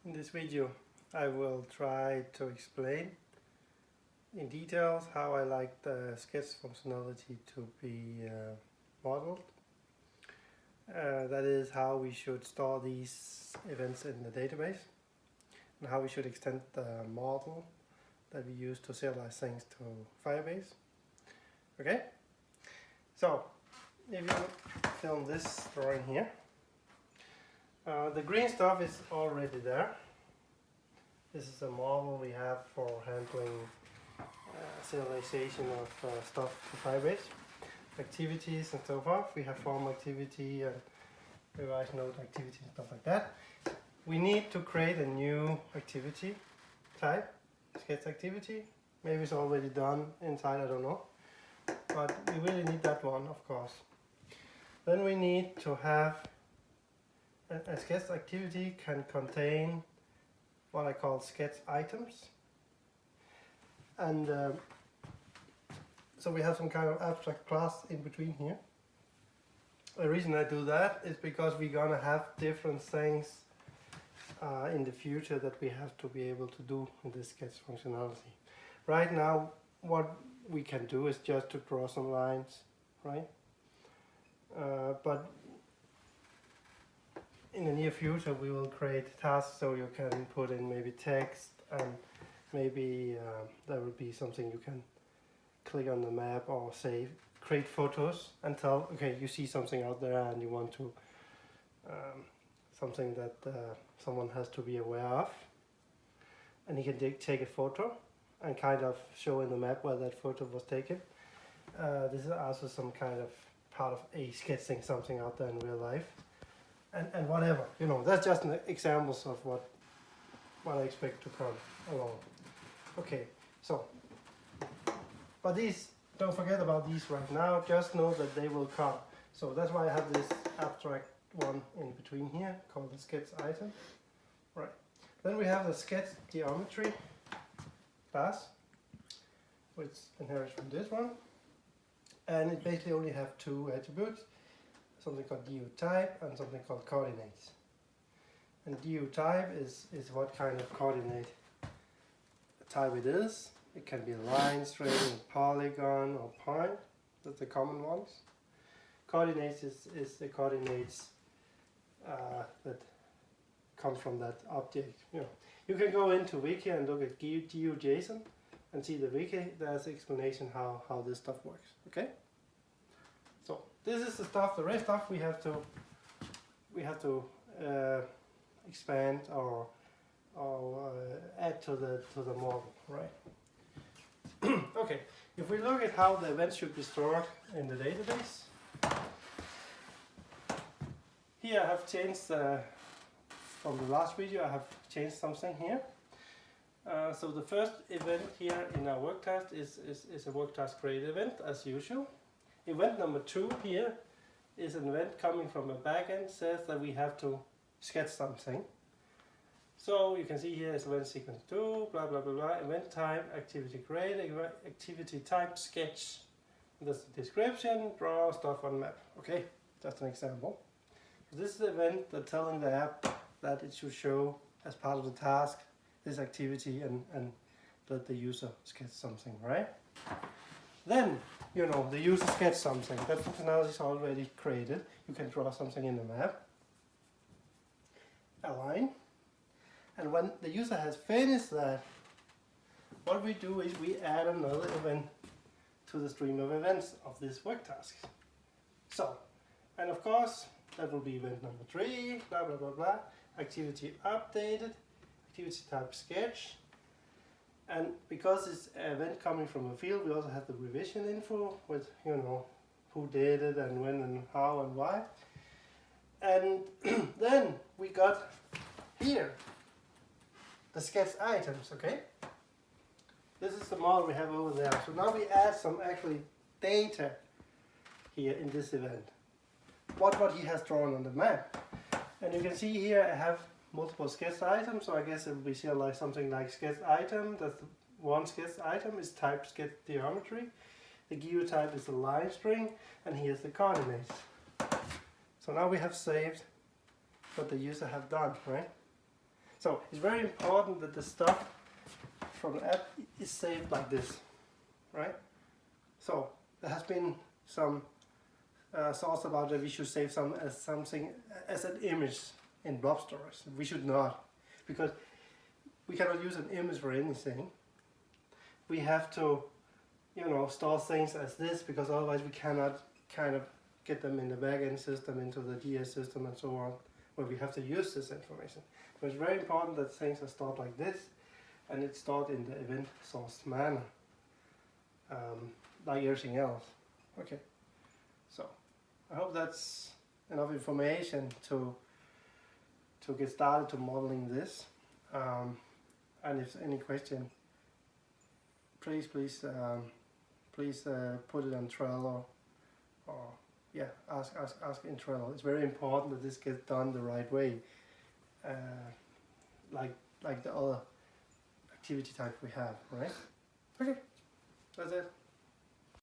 In this video I will try to explain in details how I like the sketch functionality to be modeled. That is how we should store these events in the database and how we should extend the model that we use to serialize things to Firebase. Okay, so if you film this drawing here, the green stuff is already there. This is a model we have for handling serialization of stuff to Firebase, activities and so forth. We have form activity and revise node activity and stuff like that. We need to create a new activity type, sketch activity. Maybe it's already done inside, I don't know. But we really need that one, of course. Then we need to have a sketch activity can contain what I call sketch items. And so we have some kind of abstract class in between here. The reason I do that is because we're gonna have different things in the future that we have to be able to do in this sketch functionality. Right now, what we can do is just to draw some lines, right? But in the near future, we will create tasks so you can put in maybe text and maybe there will be something you can click on the map or say create photos and tell, okay, you see something out there and you want to something that someone has to be aware of, and you can take a photo and kind of show in the map where that photo was taken. This is also some kind of part of sketching something out there in real life. And whatever, you know, that's just an examples of what I expect to come along. Okay, so, but these, don't forget about these right now, just know that they will come. So that's why I have this abstract one in between here called the sketch item. Right, then we have the sketch geometry class, which inherits from this one. And it basically only have two attributes. Something called DU type and something called coordinates. And DU type is what kind of coordinate type it is. It can be a line, string, polygon, or point. That's the common ones. Coordinates is the coordinates that come from that object. You know, you can go into Wiki and look at DU.json and see the Wiki. There's explanation how this stuff works. Okay. So this is the stuff. The rest stuff we have to expand or add to the model, right? Okay. If we look at how the events should be stored in the database, here I have changed from the last video. I have changed something here. So the first event here in our work task is a work task create event as usual. Event number 2 here is an event coming from a backend, says that we have to sketch something. So you can see here is event sequence 2, blah blah blah blah, event type, activity create, activity type, sketch. That's the description, draw stuff on map. Okay, just an example. This is the event that telling the app that it should show as part of the task this activity and let the user sketch something, right? Then, you know, the user sketch something. That functionality is already created. You can draw something in the map, a line, and when the user has finished that, what we do is we add another event to the stream of events of this work task. So, and of course, that will be event number 3, blah blah blah blah, activity updated, activity type sketch. And because it's an event coming from a field, we also have the revision info with, you know, who did it and when and how and why. And then we got here the sketch items, okay? This is the model we have over there. So now we add some actually data here in this event. What he has drawn on the map. And you can see here I have multiple sketch items, so I guess it will be like something like sketch item. That's one sketch item is type sketch geometry. The geotype is a line string, and here's the coordinates. So now we have saved what the user have done, right? So it's very important that the stuff from the app is saved like this, right? So there has been some thoughts about that we should save something as an image in blob storage. We should not, because we cannot use an image for anything. We have to, you know, store things as this, because otherwise we cannot kind of get them in the backend system, into the DS system and so on, where we have to use this information. So it's very important that things are stored like this, and it's stored in the event source manner, like everything else. Okay, so I hope that's enough information to get started to modeling this. And if any question, please put it on Trello, or yeah, ask in Trello. It's very important that this gets done the right way, like the other activity type we have, right?